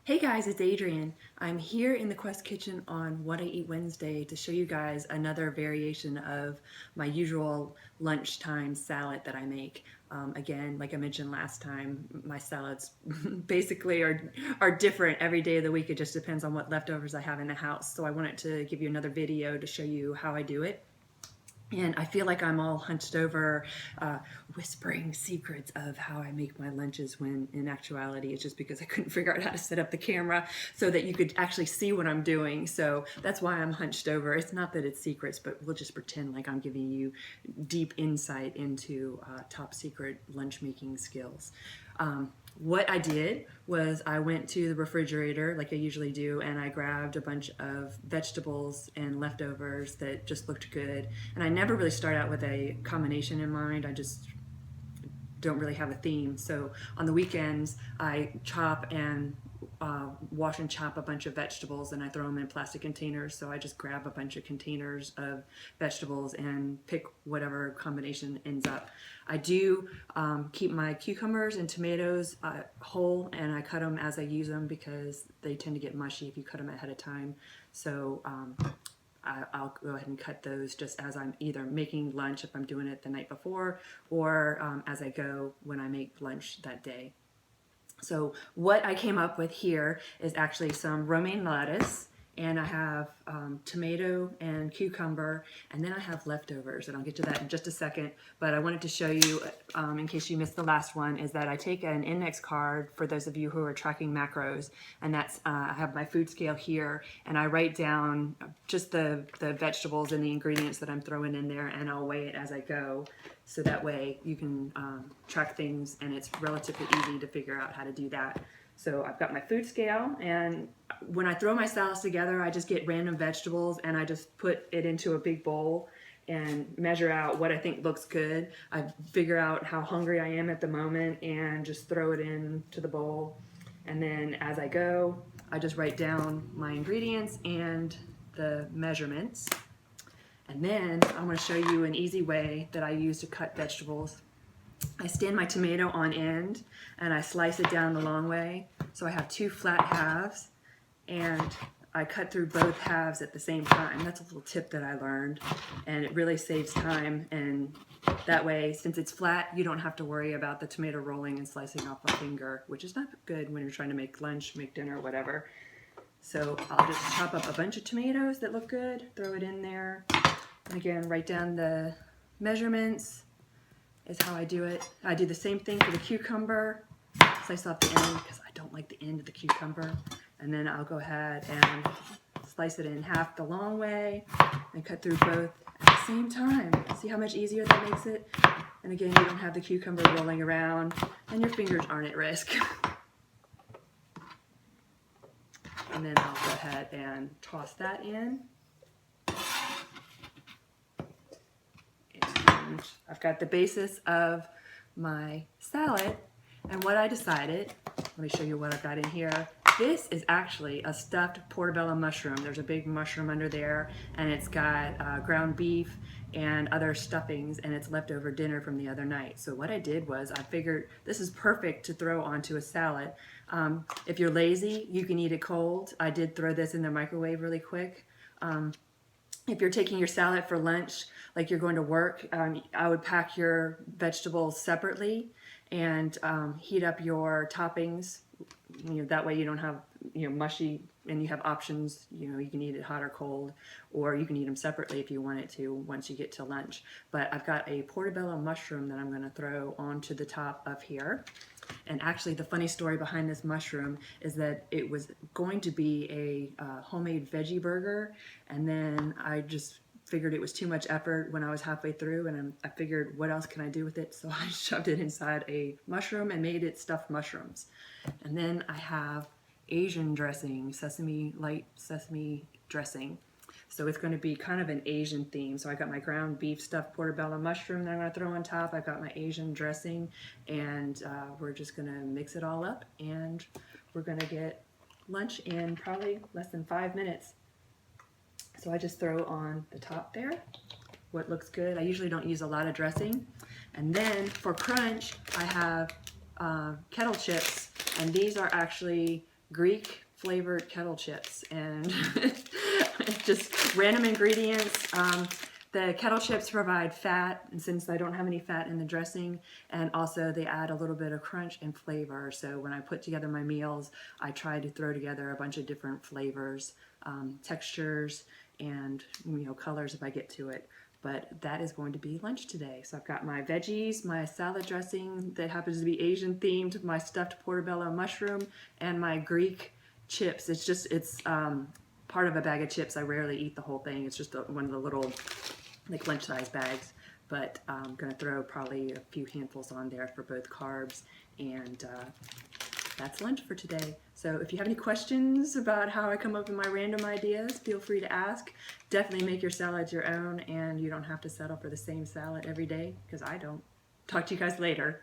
Hey guys, it's Adrienne. I'm here in the Quest Kitchen on What I Eat Wednesday to show you guys another variation of my usual lunchtime salad that I make. Again, like I mentioned last time, my salads basically are different every day of the week. It just depends on what leftovers I have in the house. So I wanted to give you another video to show you how I do it. And I feel like I'm all hunched over, whispering secrets of how I make my lunches when in actuality it's just because I couldn't figure out how to set up the camera so that you could actually see what I'm doing. So that's why I'm hunched over. It's not that it's secrets, but we'll just pretend like I'm giving you deep insight into top secret lunch making skills. What I did was I went to the refrigerator like I usually do, and I grabbed a bunch of vegetables and leftovers that just looked good. And I never really start out with a combination in mind. I just don't really have a theme. So on the weekends, I chop and wash and chop a bunch of vegetables, and I throw them in plastic containers. So I just grab a bunch of containers of vegetables and pick whatever combination ends up. I do keep my cucumbers and tomatoes whole, and I cut them as I use them because they tend to get mushy if you cut them ahead of time. So I'll go ahead and cut those just as I'm either making lunch if I'm doing it the night before, or as I go when I make lunch that day. So what I came up with here is actually some romaine lettuce, and I have tomato and cucumber, and then I have leftovers, and I'll get to that in just a second. But I wanted to show you, in case you missed the last one, is that I take an index card for those of you who are tracking macros, and that's I have my food scale here, and I write down just the vegetables and the ingredients that I'm throwing in there, and I'll weigh it as I go. So that way you can track things, and it's relatively easy to figure out how to do that. So I've got my food scale, and when I throw my salads together, I just get random vegetables and I just put it into a big bowl and measure out what I think looks good. I figure out how hungry I am at the moment and just throw it into the bowl. And then as I go, I just write down my ingredients and the measurements. And then I'm going to show you an easy way that I use to cut vegetables. I stand my tomato on end and I slice it down the long way. So I have two flat halves, and I cut through both halves at the same time. That's a little tip that I learned, and it really saves time. And that way, since it's flat, you don't have to worry about the tomato rolling and slicing off a finger, which is not good when you're trying to make lunch, make dinner, whatever. So I'll just chop up a bunch of tomatoes that look good, throw it in there. And again, write down the measurements is how I do it. I do the same thing for the cucumber. Slice off the end because I don't like the end of the cucumber. And then I'll go ahead and slice it in half the long way and cut through both at the same time. See how much easier that makes it? And again, you don't have the cucumber rolling around and your fingers aren't at risk. And then I'll go ahead and toss that in. And I've got the basis of my salad, and what I decided, let me show you what I've got in here. This is actually a stuffed portobello mushroom. There's a big mushroom under there, and it's got ground beef and other stuffings, and it's leftover dinner from the other night. So what I did was I figured this is perfect to throw onto a salad. If you're lazy, you can eat it cold. I did throw this in the microwave really quick. If you're taking your salad for lunch, like you're going to work, I would pack your vegetables separately and heat up your toppings. That way you don't have mushy, and you have options. You can eat it hot or cold, or you can eat them separately if you wanted to once you get to lunch. But I've got a portobello mushroom that I'm going to throw onto the top of here. And actually, the funny story behind this mushroom is that it was going to be a homemade veggie burger, and then I just figured it was too much effort when I was halfway through, and I figured, what else can I do with it? So I shoved it inside a mushroom and made it stuffed mushrooms. And then I have Asian dressing, light sesame dressing. So it's going to be kind of an Asian theme. So I got my ground beef stuffed portobello mushroom that I'm going to throw on top. I've got my Asian dressing, and we're just going to mix it all up, and we're going to get lunch in probably less than 5 minutes. So I just throw on the top there what looks good. I usually don't use a lot of dressing. And then for crunch, I have kettle chips, and these are actually Greek flavored kettle chips, and just random ingredients. The kettle chips provide fat, and since I don't have any fat in the dressing, and also they add a little bit of crunch and flavor. So when I put together my meals, I try to throw together a bunch of different flavors, textures, and colors if I get to it. But that is going to be lunch today. So I've got my veggies, my salad dressing that happens to be Asian themed, my stuffed portobello mushroom, and my Greek chips. It's part of a bag of chips. I rarely eat the whole thing. It's just one of the little like lunch size bags. But I'm gonna throw probably a few handfuls on there for both carbs, and that's lunch for today. So if you have any questions about how I come up with my random ideas, feel free to ask. Definitely make your salads your own, and you don't have to settle for the same salad every day, because I don't. Talk to you guys later.